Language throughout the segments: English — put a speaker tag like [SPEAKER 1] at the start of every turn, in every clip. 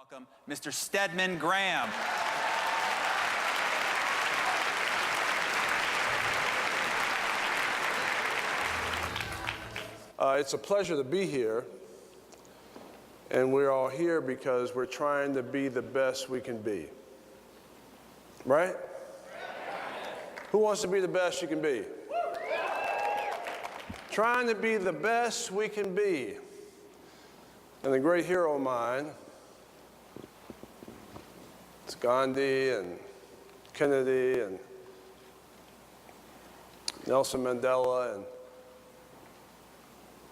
[SPEAKER 1] welcome Mr. Stedman Graham.
[SPEAKER 2] It's a pleasure to be here, and we're all here because we're trying to be the best we can be. Right? Who wants to be the best you can be? Trying to be the best we can be. And a great hero of mine, it's Gandhi and Kennedy and Nelson Mandela and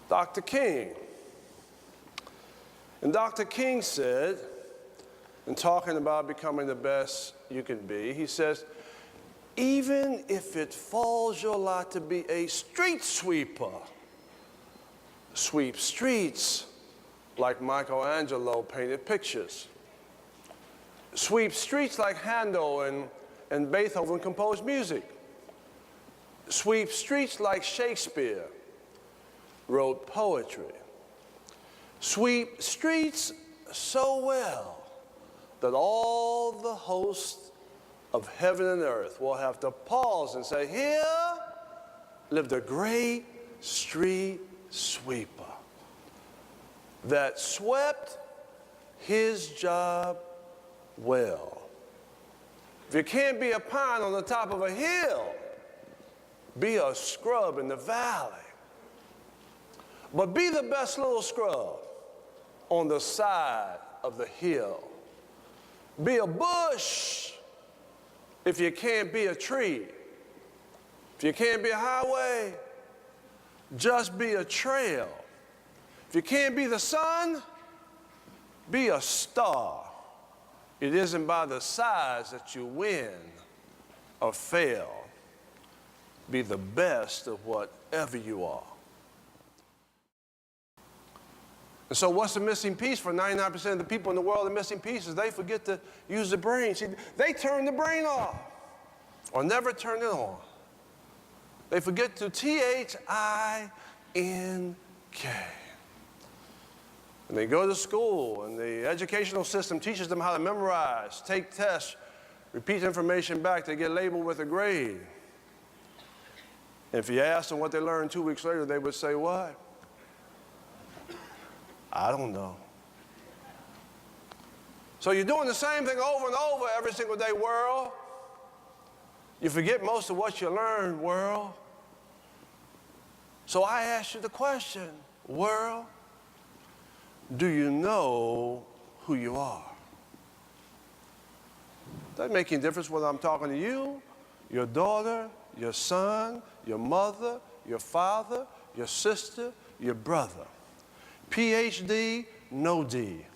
[SPEAKER 2] Dr. King. And Dr. King said, in talking about becoming the best you can be, he says, even if it falls your lot to be a street sweeper, sweep streets like Michelangelo painted pictures. Sweep streets like Handel and Beethoven composed music. Sweep streets like Shakespeare wrote poetry. Sweep streets so well that all the hosts of heaven and earth will have to pause and say, here lived a great street sweeper that swept his job well. If you can't be a pine on the top of a hill, be a scrub in the valley. But be the best little scrub on the side of the hill. Be a bush if you can't be a tree. If you can't be a highway, just be a trail. If you can't be the sun, be a star. It isn't by the size that you win or fail. Be the best of whatever you are. And so what's the missing piece for 99% of the people in the world? The missing piece is they forget to use the brain. See, they turn the brain off or never turn it on. They forget to T-H-I-N-K. And they go to school, and the educational system teaches them how to memorize, take tests, repeat information back. They get labeled with a grade. And if you ask them what they learned 2 weeks later, they would say, what? I don't know. So you're doing the same thing over and over every single day, world. You forget most of what you learned, world. So I ask you the question, world, do you know who you are? Doesn't make any difference whether I'm talking to you, your daughter, your son, your mother, your father, your sister, your brother. PhD, no D.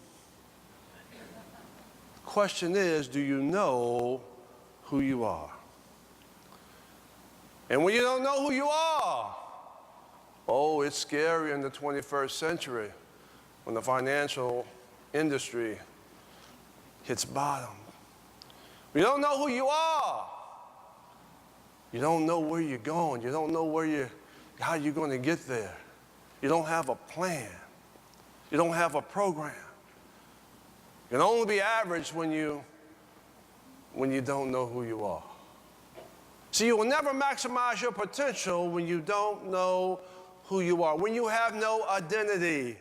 [SPEAKER 2] Question is, do you know who you are? And when you don't know who you are, oh, it's scary in the 21st century when the financial industry hits bottom. You don't know who you are. You don't know where you're going. You don't know how you're going to get there. You don't have a plan. You don't have a program. You can only be average when you don't know who you are. See, you will never maximize your potential when you don't know who you are, when you have no identity.